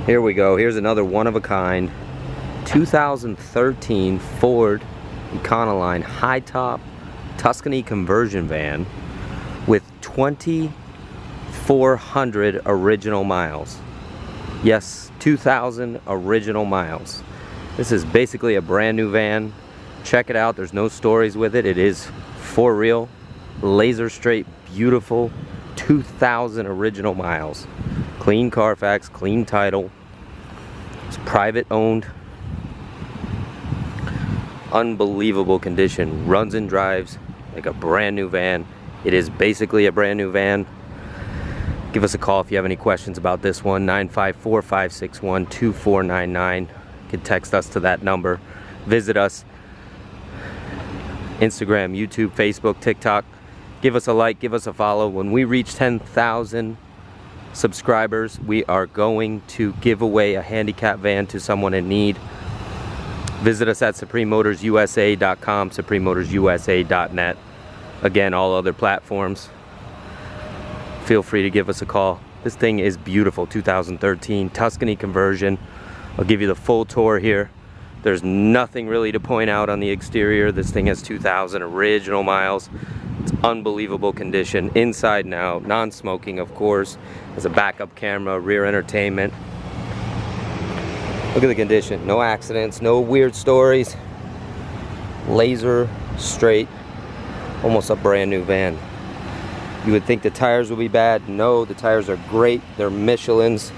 Here we go. Here's another one-of-a-kind 2013 Ford Econoline high-top Tuscany conversion van with 2,400 original miles. Yes, 2,000 original miles. This is basically a brand new van. Check it out. There's no stories with it. It is for real, laser straight, beautiful, 2,000 original miles. Clean Carfax, clean title. It's private owned. Unbelievable condition. Runs and drives like a brand new van. It is basically a brand new van. Give us a call if you have any questions about this one. 954-561-2499. You can text us to that number. Visit us. Instagram, YouTube, Facebook, TikTok. Give us a like, give us a follow. When we reach 10,000 subscribers, we are going to give away a handicap van to someone in need. Visit us at suprememotorsusa.com, suprememotorsusa.net. Again, all other platforms. Feel free to give us a call. This thing is beautiful. 2013 Tuscany conversion. I'll give you the full tour here. There's nothing really to point out on the exterior. This thing has 2,000 original miles. It's unbelievable condition. Inside now, non-smoking of course. Has a backup camera, rear entertainment. Look at the condition. No accidents, no weird stories. Laser straight, almost a brand new van. You would think the tires would be bad. No, the tires are great. They're Michelin's,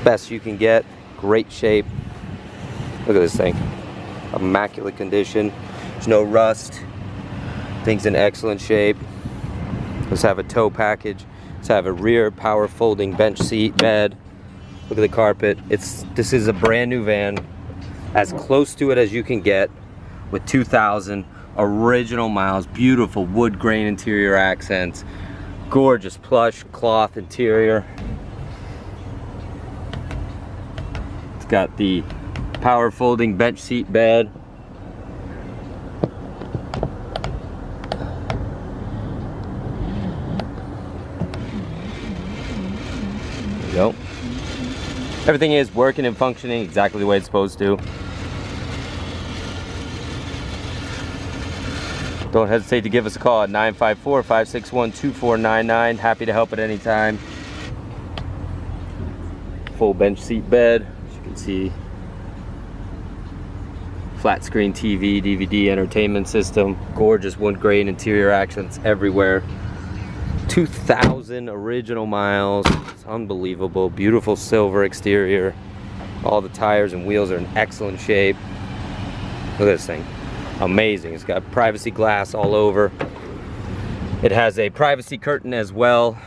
best you can get. Great shape. Look at this thing. Immaculate condition. There's no rust. Thing's in excellent shape. Let's have a tow package. Let's have a rear power folding bench seat, bed. Look at the carpet. This is a brand new van, as close to it as you can get, with 2,000 original miles. Beautiful wood grain interior accents. Gorgeous plush cloth interior. It's got the power folding bench seat bed. There you go. Everything is working and functioning exactly the way it's supposed to. Don't hesitate to give us a call at 954-561-2499. Happy to help at any time. Full bench seat bed, as you can see. Flat screen TV, DVD entertainment system. Gorgeous wood grain interior accents everywhere. 2,000 original miles. It's unbelievable. Beautiful silver exterior. All the tires and wheels are in excellent shape. Look at this thing. Amazing. It's got privacy glass all over. It has a privacy curtain as well.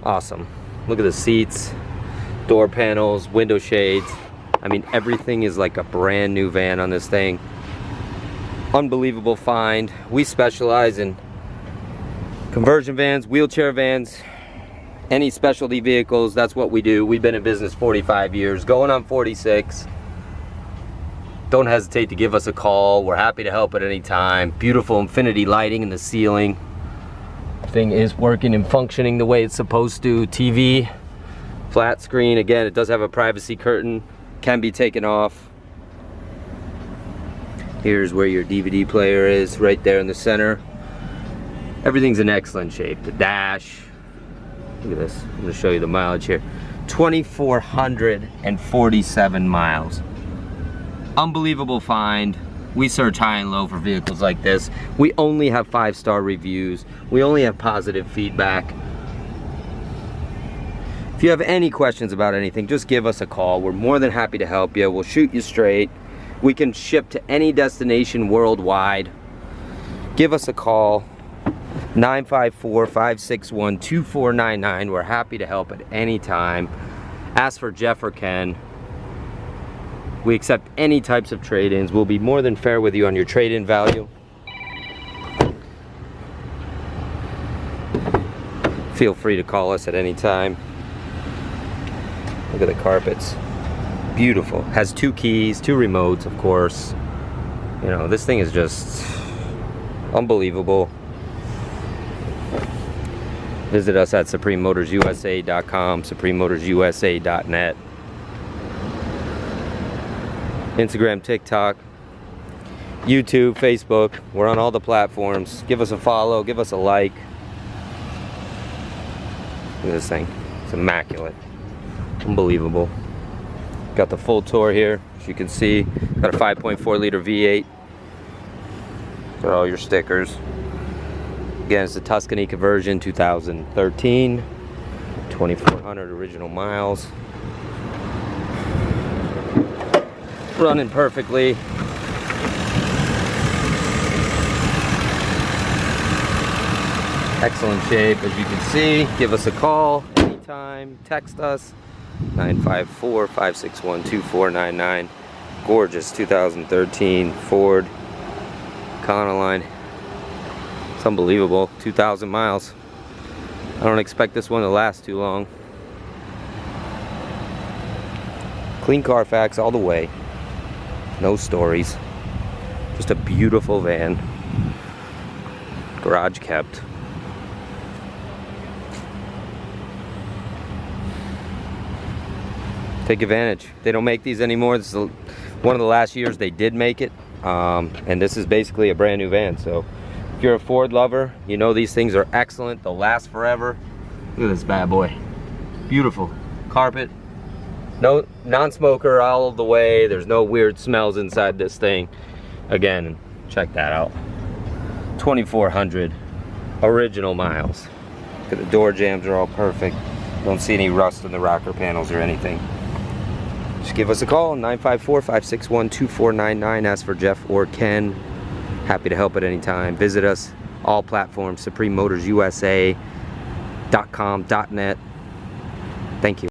Awesome. Look at the seats, door panels, window shades. I mean, everything is like a brand new van on this thing. Unbelievable find. We specialize in conversion vans, wheelchair vans, any specialty vehicles. That's what we do. We've been in business 45 years, going on 46. Don't hesitate to give us a call. We're happy to help at any time. Beautiful infinity lighting in the ceiling. Thing is working and functioning the way it's supposed to. TV, flat screen. Again, it does have a privacy curtain. Can be taken off. Here's where your DVD player is, right there in the center. Everything's in excellent shape. The dash. Look at this. I'm going to show you the mileage here. 2,447 miles. Unbelievable find. We search high and low for vehicles like this. We only have 5-star reviews. We only have positive feedback. If you have any questions about anything, just give us a call. We're more than happy to help you. We'll shoot you straight. We can ship to any destination worldwide. Give us a call. 954-561-2499. We're happy to help at any time. Ask for Jeff or Ken. We accept any types of trade-ins. We'll be more than fair with you on your trade-in value. Feel free to call us at any time. Look at the carpets. Beautiful. Has 2 keys, 2 remotes, of course. You know, this thing is just unbelievable. Visit us at suprememotorsusa.com, suprememotorsusa.net. Instagram, TikTok, YouTube, Facebook. We're on all the platforms. Give us a follow, give us a like. Look at this thing. It's immaculate. Unbelievable. Got the full tour here, as you can see. Got a 5.4 liter V8. Got all your stickers. Again, it's the Tuscany conversion, 2013. 2,400 original miles. Running perfectly. Excellent shape, as you can see. Give us a call anytime. Text us 954-561-2499. Gorgeous 2013 Ford Econoline. It's unbelievable. 2,000 miles. I don't expect this one to last too long. Clean Carfax all the way. No stories. Just a beautiful van. Garage kept. Take advantage. They don't make these anymore. This is one of the last years they did make it. And this is basically a brand new van. So if you're a Ford lover, you know these things are excellent. They'll last forever. Look at this bad boy. Beautiful. Carpet. No non-smoker all the way. There's no weird smells inside this thing. Again, check that out. 2,400 original miles. Look at the door jambs are all perfect. Don't see any rust in the rocker panels or anything. Just give us a call, 954-561-2499. Ask for Jeff or Ken. Happy to help at any time. Visit us, all platforms, suprememotorsusa.com.net. Thank you.